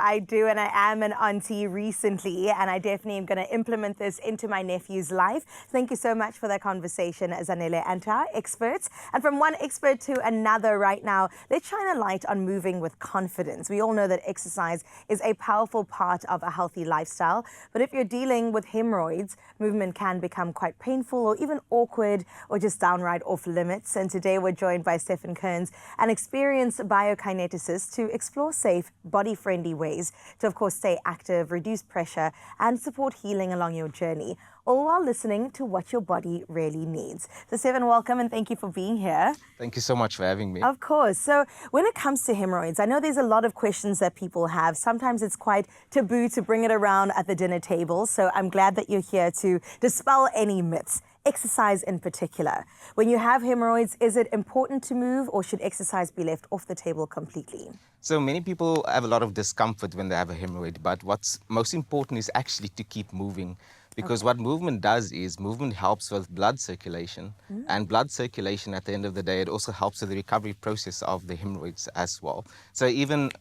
I do, and I am an auntie recently, and I definitely am going to implement this into my nephew's life. Thank you so much for that conversation, Zanele, and to our experts. And from one expert to another right now, let's shine a light on moving with confidence. We all know that exercise is a powerful part of a healthy lifestyle, but if you're dealing with hemorrhoids, movement can become quite painful or even awkward or just downright off limits. And today we're joined by Stephen Kearns, an experienced biokineticist, to explore safe, body-friendly ways to, of course, stay active, reduce pressure, and support healing along your journey, all while listening to what your body really needs. So, Stephen, welcome and thank you for being here. Thank you so much for having me. Of course. So when it comes to hemorrhoids, I know there's a lot of questions that people have. Sometimes it's quite taboo to bring it around at the dinner table. So I'm glad that you're here to dispel any myths. Exercise in particular. When you have hemorrhoids, is it important to move, or should exercise be left off the table completely? So many people have a lot of discomfort when they have a hemorrhoid, but what's most important is actually to keep moving. Because what movement does is movement helps with blood circulation, and blood circulation at the end of the day, it also helps with the recovery process of the hemorrhoids as well. So even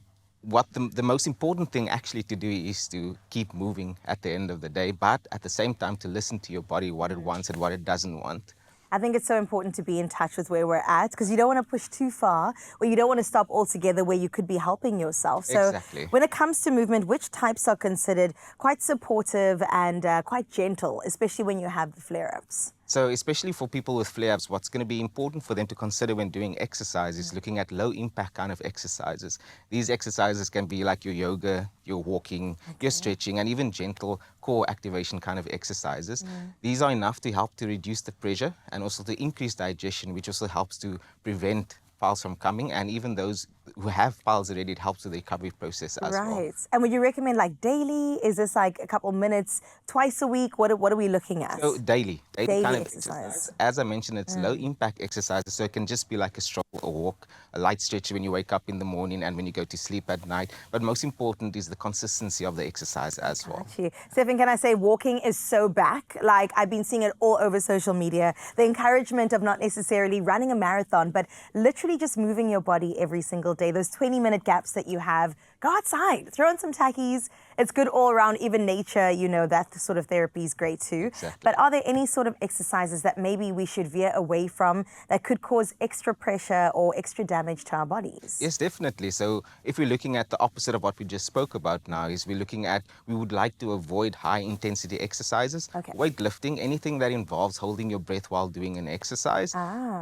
what the most important thing actually to do is to keep moving at the end of the day, but at the same time to listen to your body, what it wants and what it doesn't want. I think it's so important to be in touch with where we're at, because you don't want to push too far, or you don't want to stop altogether where you could be helping yourself. So Exactly. when it comes to movement, which types are considered quite supportive and quite gentle, especially when you have the flare-ups? So especially for people with flare-ups, what's going to be important for them to consider when doing exercise is looking at low-impact kind of exercises. These exercises can be like your yoga, your walking, your stretching, and even gentle core activation kind of exercises. These are enough to help to reduce the pressure and also to increase digestion, which also helps to prevent piles from coming, and even those who have piles already, it helps with the recovery process as well. Right. And would you recommend like daily? Is this like a couple minutes, twice a week? What are we looking at? So daily kind of exercise. exercise. As I mentioned, it's low impact exercises, so it can just be like a stroll, a walk, a light stretch when you wake up in the morning and when you go to sleep at night. But most important is the consistency of the exercise as well. Got you. Stephen, can I say walking is so back? Like, I've been seeing it all over social media. The encouragement of not necessarily running a marathon, but literally just moving your body every single day. Those 20-minute gaps that you have, go outside, throw in some tackies. It's good all around. Even nature, you know, that sort of therapy is great too. Exactly. But are there any sort of exercises that maybe we should veer away from that could cause extra pressure or extra damage to our bodies? Yes, definitely. So if we're looking at the opposite of what we just spoke about now, is we're looking at, we would like to avoid high intensity exercises, weightlifting, anything that involves holding your breath while doing an exercise,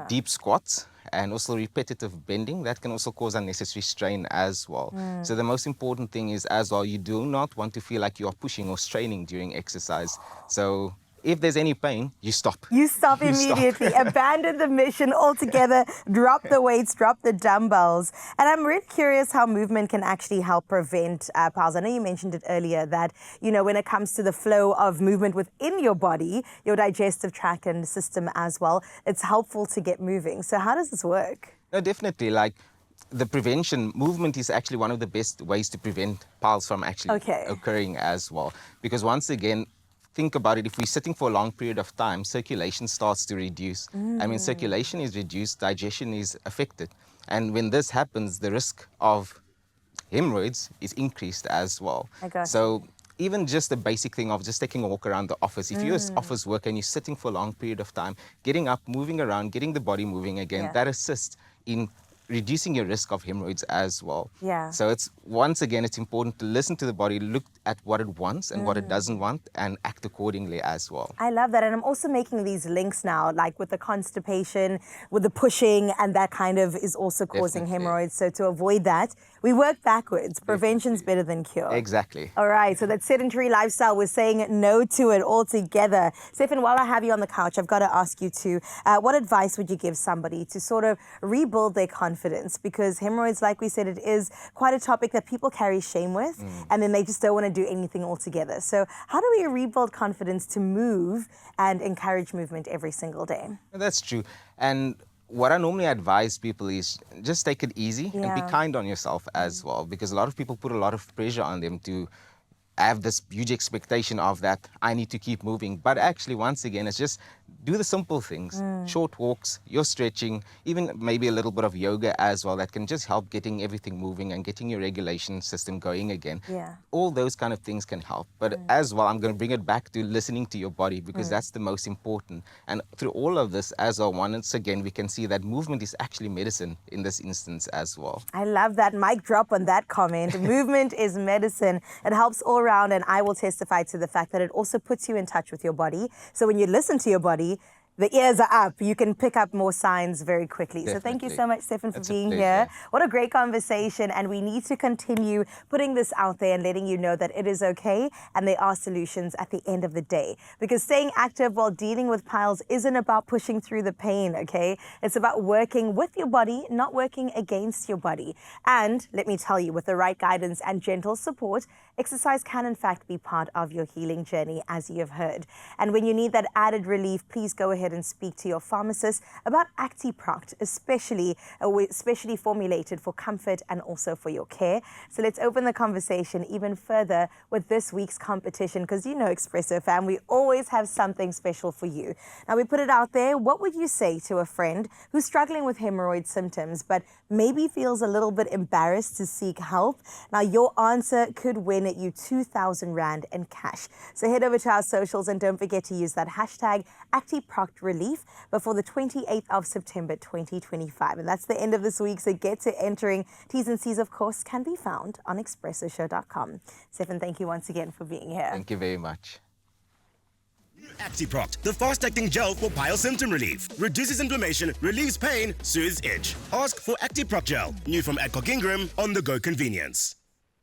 deep squats, and also repetitive bending. That can also cause unnecessary strain as well. So the most important thing is as well, you do not want to feel like you are pushing or straining during exercise. So if there's any pain, you stop. You stop immediately, abandon the mission altogether, drop the weights, drop the dumbbells. And I'm really curious how movement can actually help prevent piles. I know you mentioned it earlier that, you know, when it comes to the flow of movement within your body, your digestive tract and system as well, it's helpful to get moving. So how does this work? No, definitely. Like, the prevention, movement is actually one of the best ways to prevent piles from actually occurring as well. Because once again, think about it, if we're sitting for a long period of time, circulation starts to reduce. And when circulation is reduced, digestion is affected. And when this happens, the risk of hemorrhoids is increased as well. So even just the basic thing of just taking a walk around the office, if you're an office worker and you're sitting for a long period of time, getting up, moving around, getting the body moving again, that assists in reducing your risk of hemorrhoids as well. So it's, once again, it's important to listen to the body, look at what it wants and what it doesn't want, and act accordingly as well. I love that. And I'm also making these links now, like with the constipation, with the pushing, and that kind of is also causing hemorrhoids. So to avoid that, we work backwards. Prevention's better than cure. Exactly. All right, so that sedentary lifestyle, we're saying no to it altogether. Stephen, while I have you on the couch, I've got to ask you too, what advice would you give somebody to sort of rebuild their confidence? Because hemorrhoids, like we said, it is quite a topic that people carry shame with, and then they just don't want to do anything altogether. So how do we rebuild confidence to move and encourage movement every single day? That's true. And what I normally advise people is just take it easy and be kind on yourself as well, because a lot of people put a lot of pressure on them to have this huge expectation of that I need to keep moving. But actually, once again, it's just do the simple things, short walks, your stretching, even maybe a little bit of yoga as well, that can just help getting everything moving and getting your regulation system going again. Yeah. All those kind of things can help. But as well, I'm going to bring it back to listening to your body, because that's the most important. And through all of this as well, once again, we can see that movement is actually medicine in this instance as well. I love that mic drop on that comment. Movement is medicine. It helps all around, and I will testify to the fact that it also puts you in touch with your body. So when you listen to your body, the ears are up. You can pick up more signs very quickly. Definitely. So thank you so much, Stefan, for It's a being pleasure. here. What a great conversation. And we need to continue putting this out there and letting you know that it is okay and there are solutions at the end of the day. Because staying active while dealing with piles isn't about pushing through the pain, okay? It's about working with your body, not working against your body. And let me tell you, with the right guidance and gentle support, exercise can in fact be part of your healing journey, as you have heard. And when you need that added relief, please go ahead and speak to your pharmacist about ACTIPROCT, especially formulated for comfort and also for your care. So let's open the conversation even further with this week's competition, because you know, Expresso fam, we always have something special for you. Now, we put it out there. What would you say to a friend who's struggling with hemorrhoid symptoms but maybe feels a little bit embarrassed to seek help? Now, your answer could win you 2,000 Rand in cash. So head over to our socials and don't forget to use that hashtag ACTIPROCTRelief before the 28th of September 2025. And that's the end of this week, so get to entering. T's and C's, of course, can be found on expressoshow.com. Stefan, thank you once again for being here. Thank you very much. ACTIPROCT, the fast-acting gel for pile symptom relief. Reduces inflammation, relieves pain, soothes itch. Ask for ACTIPROCT gel. New from Adcock Ingram, on-the-go convenience.